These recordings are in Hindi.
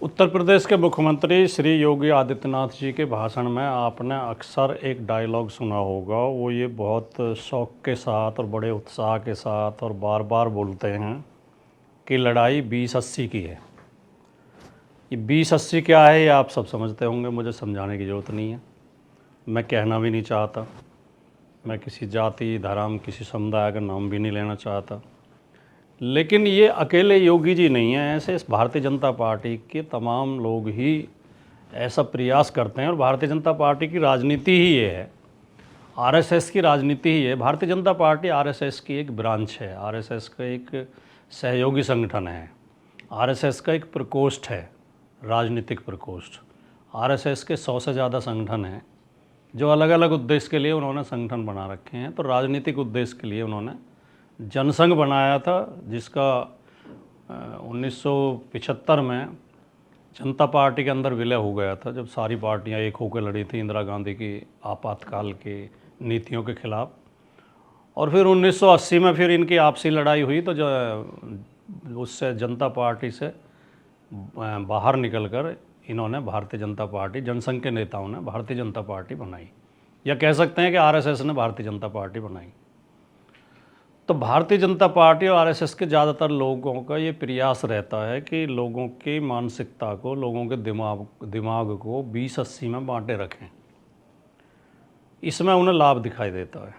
उत्तर प्रदेश के मुख्यमंत्री श्री योगी आदित्यनाथ जी के भाषण में आपने अक्सर एक डायलॉग सुना होगा। वो ये बहुत शौक के साथ और बड़े उत्साह के साथ और बार बार बोलते हैं कि लड़ाई 2080 की है। ये 2080 क्या है ये आप सब समझते होंगे, मुझे समझाने की ज़रूरत नहीं है। मैं कहना भी नहीं चाहता, मैं किसी जाति धर्म किसी समुदाय का नाम भी नहीं लेना चाहता। लेकिन ये अकेले योगी जी नहीं हैं, ऐसे इस भारतीय जनता पार्टी के तमाम लोग ही ऐसा प्रयास करते हैं। और भारतीय जनता पार्टी की राजनीति ही ये है, आरएसएस की राजनीति ही है। भारतीय जनता पार्टी आरएसएस की एक ब्रांच है, आरएसएस का एक सहयोगी संगठन है, आरएसएस का एक प्रकोष्ठ है, राजनीतिक प्रकोष्ठ। आरएसएस के 100 से ज़्यादा संगठन हैं जो अलग अलग उद्देश्य के लिए उन्होंने संगठन बना रखे हैं। तो राजनीतिक उद्देश्य के लिए उन्होंने जनसंघ बनाया था, जिसका 1975 में जनता पार्टी के अंदर विलय हो गया था, जब सारी पार्टियां एक होकर लड़ी थी इंदिरा गांधी की आपातकाल की नीतियों के खिलाफ। और फिर 1980 में फिर इनकी आपसी लड़ाई हुई, तो जो उससे जनता पार्टी से बाहर निकलकर इन्होंने भारतीय जनता पार्टी, जनसंघ के नेताओं ने भारतीय जनता पार्टी बनाई, या कह सकते हैं कि आरएसएस ने भारतीय जनता पार्टी बनाई। तो भारतीय जनता पार्टी और आरएसएस के ज़्यादातर लोगों का ये प्रयास रहता है कि लोगों की मानसिकता को, लोगों के दिमाग को 2080 में बांटे रखें। इसमें उन्हें लाभ दिखाई देता है।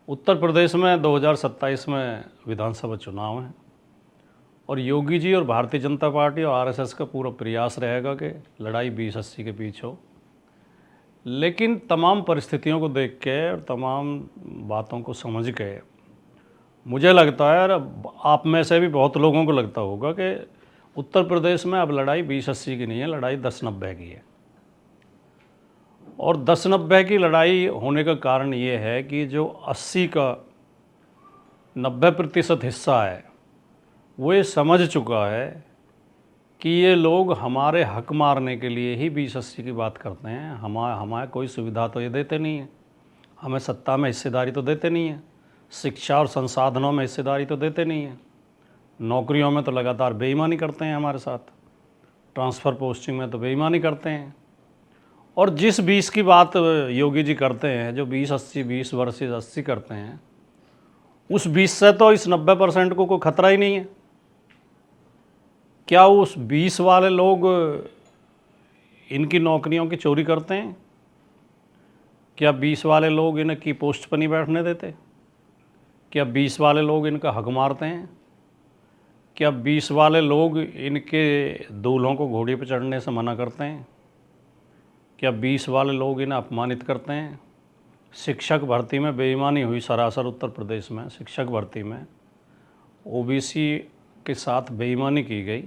उत्तर प्रदेश में 2027 में विधानसभा चुनाव हैं और योगी जी और भारतीय जनता पार्टी और आरएसएस का पूरा प्रयास रहेगा कि लड़ाई 2080 के बीच हो। लेकिन तमाम परिस्थितियों को देख के और तमाम बातों को समझ के मुझे लगता है, और आप में से भी बहुत लोगों को लगता होगा, कि उत्तर प्रदेश में अब लड़ाई 2080 की नहीं है, लड़ाई 10-90 की है। और 10-90 की लड़ाई होने का कारण ये है कि जो 80 का 90% हिस्सा है वो ये समझ चुका है कि ये लोग हमारे हक मारने के लिए ही 2080 की बात करते हैं। हमारे कोई सुविधा तो ये देते नहीं है, हमें सत्ता में हिस्सेदारी तो देते नहीं है, शिक्षा और संसाधनों में हिस्सेदारी तो देते नहीं है, नौकरियों में तो लगातार बेईमानी करते हैं हमारे साथ, ट्रांसफ़र पोस्टिंग में तो बेईमानी करते हैं। और जिस 20 की बात योगी जी करते हैं, जो 20-80 20 वर्सेस 80 करते हैं, उस 20 से तो इस 90% को कोई खतरा ही नहीं है। क्या उस 20 वाले लोग इनकी नौकरियों की चोरी करते हैं? क्या 20 वाले लोग इन्हें की पोस्ट पर नहीं बैठने देते? क्या 20 वाले लोग इनका हक मारते हैं? क्या 20 वाले लोग इनके दूल्हों को घोड़े पर चढ़ने से मना करते हैं? क्या 20 वाले लोग इन्हें अपमानित करते हैं? शिक्षक भर्ती में बेईमानी हुई सरासर उत्तर प्रदेश में, शिक्षक भर्ती में ओबीसी के साथ बेईमानी की गई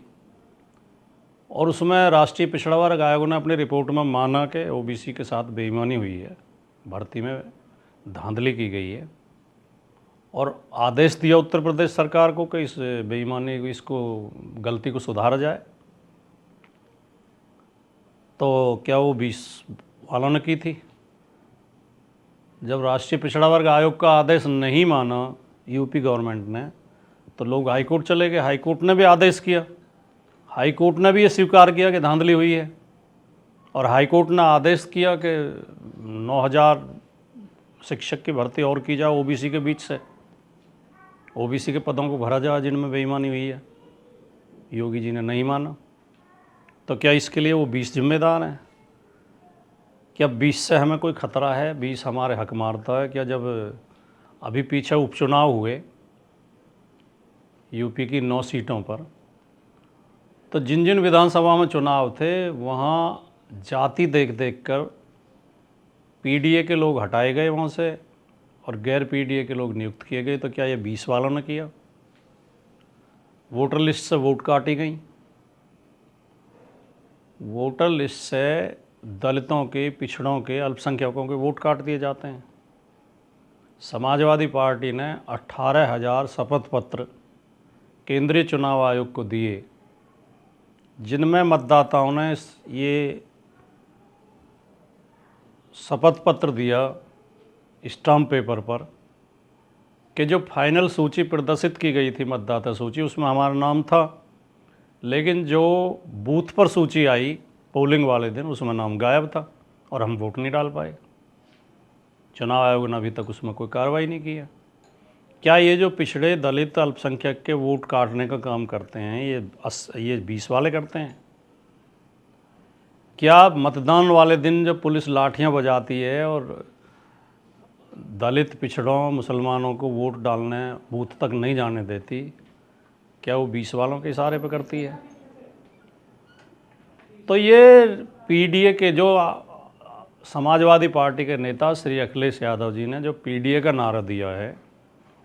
और उसमें राष्ट्रीय पिछड़ा वर्ग आयोग ने अपनी रिपोर्ट में माना कि ओबीसी के साथ बेईमानी हुई है, भर्ती में धांधली की गई है, और आदेश दिया उत्तर प्रदेश सरकार को कि इस बेईमानी को, इसको गलती को सुधारा जाए। तो क्या वो 20 वालों ने की थी? जब राष्ट्रीय पिछड़ा वर्ग आयोग का आदेश नहीं माना यूपी गवर्नमेंट ने, तो लोग हाई कोर्ट चले गए। हाई कोर्ट ने भी आदेश किया, हाई कोर्ट ने भी ये स्वीकार किया कि धांधली हुई है, और हाई कोर्ट ने आदेश किया कि 9000 शिक्षक की भर्ती और की जाए ओबीसी के बीच से, ओबीसी के पदों को भरा जाए जिनमें बेईमानी हुई है। योगी जी ने नहीं माना। तो क्या इसके लिए वो 20 जिम्मेदार हैं? क्या 20 से हमें कोई ख़तरा है? 20 हमारे हक मारता है क्या? जब अभी पीछे उपचुनाव हुए यूपी की 9 सीटों पर, तो जिन जिन विधानसभा में चुनाव थे वहाँ जाति देख देख कर पीडीए के लोग हटाए गए वहाँ से और गैर पीडीए के लोग नियुक्त किए गए। तो क्या ये 20 वालों ने किया? वोटर लिस्ट से वोट काटी गई, वोटर लिस्ट से दलितों के, पिछड़ों के, अल्पसंख्यकों के वोट काट दिए जाते हैं। समाजवादी पार्टी ने 18,000 शपथ पत्र केंद्रीय चुनाव आयोग को दिए, जिनमें मतदाताओं ने ये शपथ पत्र दिया स्टाम्प पेपर पर कि जो फाइनल सूची प्रदर्शित की गई थी, मतदाता सूची, उसमें हमारा नाम था, लेकिन जो बूथ पर सूची आई पोलिंग वाले दिन उसमें नाम गायब था और हम वोट नहीं डाल पाए। चुनाव आयोग ने अभी तक उसमें कोई कार्रवाई नहीं की है। क्या ये जो पिछड़े दलित अल्पसंख्यक के वोट काटने का काम करते हैं ये 20 वाले करते हैं? क्या मतदान वाले दिन जब पुलिस लाठियां बजाती है और दलित पिछड़ों मुसलमानों को वोट डालने बूथ तक नहीं जाने देती, क्या वो 20 वालों के इशारे पर करती है? तो ये पीडीए के जो समाजवादी पार्टी के नेता श्री अखिलेश यादव जी ने जो पीडीए का नारा दिया है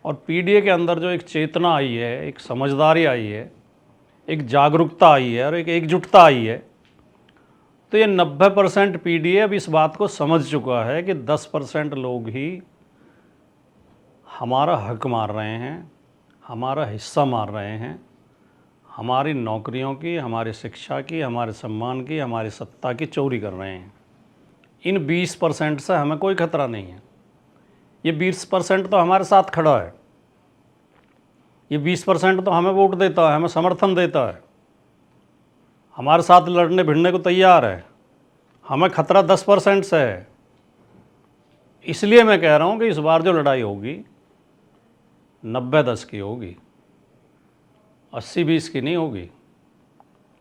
और पीडीए के अंदर जो एक चेतना आई है, एक समझदारी आई है, एक जागरूकता आई है और एक एकजुटता आई है, तो ये 90% पीडीए अब इस बात को समझ चुका है कि 10% लोग ही हमारा हक मार रहे हैं, हमारा हिस्सा मार रहे हैं, हमारी नौकरियों की, हमारी शिक्षा की, हमारे सम्मान की, हमारी सत्ता की चोरी कर रहे हैं। इन 20% से हमें कोई खतरा नहीं है। ये 20% तो हमारे साथ खड़ा है, ये 20% तो हमें वोट देता है, हमें समर्थन देता है, हमारे साथ लड़ने भिड़ने को तैयार है। हमें खतरा 10% से है। इसलिए मैं कह रहा हूँ कि इस बार जो लड़ाई होगी 90-10 की होगी, 80-20 की नहीं होगी।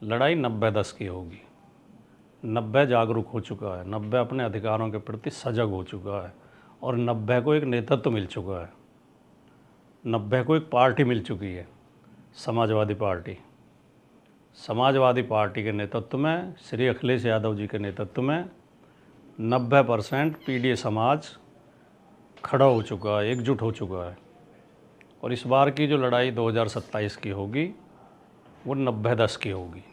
लड़ाई 90-10 की होगी। 90 जागरूक हो चुका है, 90 अपने अधिकारों के प्रति सजग हो चुका है और 90 को एक नेतृत्व मिल चुका है, 90 को एक पार्टी मिल चुकी है, समाजवादी पार्टी। समाजवादी पार्टी के नेतृत्व में, श्री अखिलेश यादव जी के नेतृत्व में 90% पीडीए समाज खड़ा हो चुका है, एकजुट हो चुका है। और इस बार की जो लड़ाई 2027 की होगी वो 90-10 की होगी।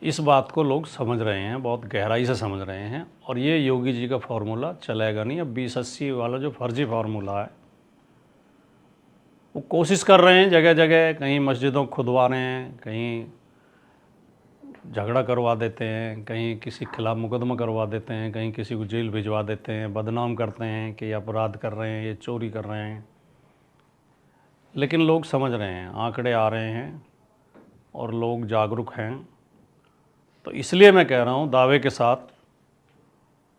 इस बात को लोग समझ रहे हैं, बहुत गहराई से समझ रहे हैं। और ये योगी जी का फार्मूला चलेगा नहीं। अब 20-80 वाला जो फर्जी फार्मूला है वो कोशिश कर रहे हैं जगह जगह, कहीं मस्जिदों को खुदवा रहे हैं, कहीं झगड़ा करवा देते हैं, कहीं किसी के खिलाफ मुकदमा करवा देते हैं, कहीं किसी को जेल भिजवा देते हैं, बदनाम करते हैं कि ये अपराध कर रहे हैं, ये चोरी कर रहे हैं। लेकिन लोग समझ रहे हैं, आंकड़े आ रहे हैं और लोग जागरूक हैं। तो इसलिए मैं कह रहा हूँ दावे के साथ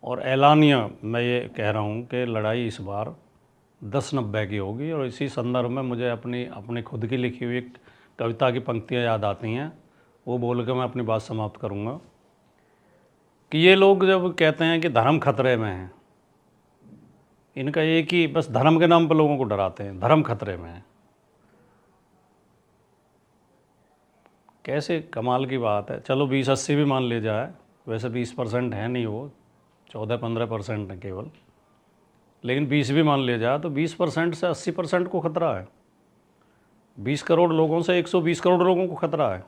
और ऐलानिया मैं ये कह रहा हूँ कि लड़ाई इस बार 10-90 की होगी। और इसी संदर्भ में मुझे अपनी खुद की लिखी हुई एक कविता की पंक्तियाँ याद आती हैं, वो बोल के मैं अपनी बात समाप्त करूँगा कि ये लोग जब कहते हैं कि धर्म खतरे में है, इनका एक ही बस धर्म के नाम पर लोगों को डराते हैं, धर्म खतरे में है। कैसे कमाल की बात है। चलो 20-80 भी मान ले जाए, वैसे 20% है नहीं, वो 14-15% है केवल, लेकिन 20 भी मान ले जाए तो 20% से 80% को खतरा है। 20 करोड़ लोगों से 120 करोड़ लोगों को खतरा है।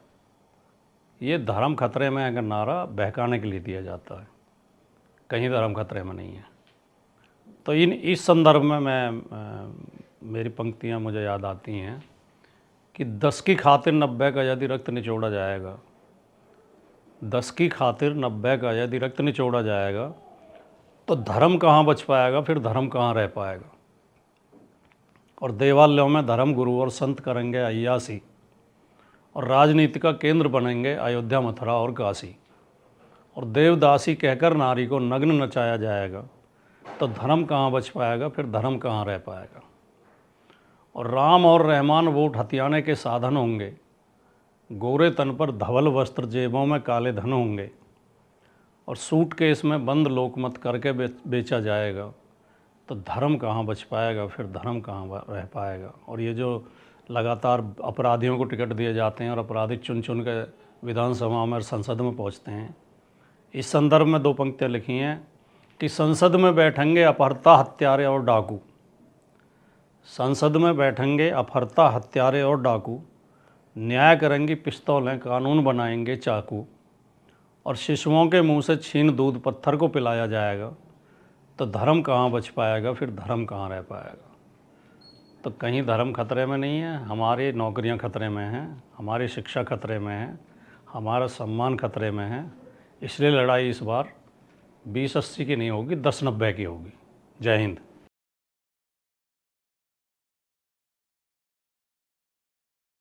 ये धर्म खतरे में अगर नारा बहकाने के लिए दिया जाता है, कहीं धर्म खतरे में नहीं है। तो इस संदर्भ में मेरी पंक्तियाँ मुझे याद आती हैं कि 10 की खातिर 90 का यदि रक्त निचोड़ा जाएगा, 10 की खातिर 90 का यदि रक्त निचोड़ा जाएगा तो धर्म कहाँ बच पाएगा, फिर धर्म कहाँ रह पाएगा। और देवालयों में धर्म गुरु और संत करेंगे अय्यासी और राजनीति का केंद्र बनेंगे अयोध्या, मथुरा और काशी। और देवदासी कहकर नारी को नग्न नचाया जाएगा तो धर्म कहाँ बच पाएगा, फिर धर्म कहाँ रह पाएगा। और राम और रहमान वोट हथियाने के साधन होंगे, गोरे तन पर धवल वस्त्र, जेबों में काले धन होंगे। और सूटकेस में बंद लोकमत करके बेचा जाएगा तो धर्म कहाँ बच पाएगा, फिर धर्म कहाँ रह पाएगा। और ये जो लगातार अपराधियों को टिकट दिए जाते हैं और अपराधी चुन चुन के विधानसभा में और संसद में पहुँचते हैं, इस संदर्भ में 2 पंक्तियाँ लिखी हैं कि संसद में बैठेंगे अपहर्ता, हत्यारे और डाकू। संसद में बैठेंगे अपहर्ता, हत्यारे और डाकू, न्याय करेंगी पिस्तौलें, कानून बनाएंगे चाकू। और शिशुओं के मुंह से छीन दूध पत्थर को पिलाया जाएगा तो धर्म कहाँ बच पाएगा, फिर धर्म कहाँ रह पाएगा। तो कहीं धर्म खतरे में नहीं है, हमारी नौकरियां खतरे में हैं, हमारी शिक्षा खतरे में है, हमारा सम्मान खतरे में है। इसलिए लड़ाई इस बार 20-80 की नहीं होगी, 10-90 की होगी। जय हिंद।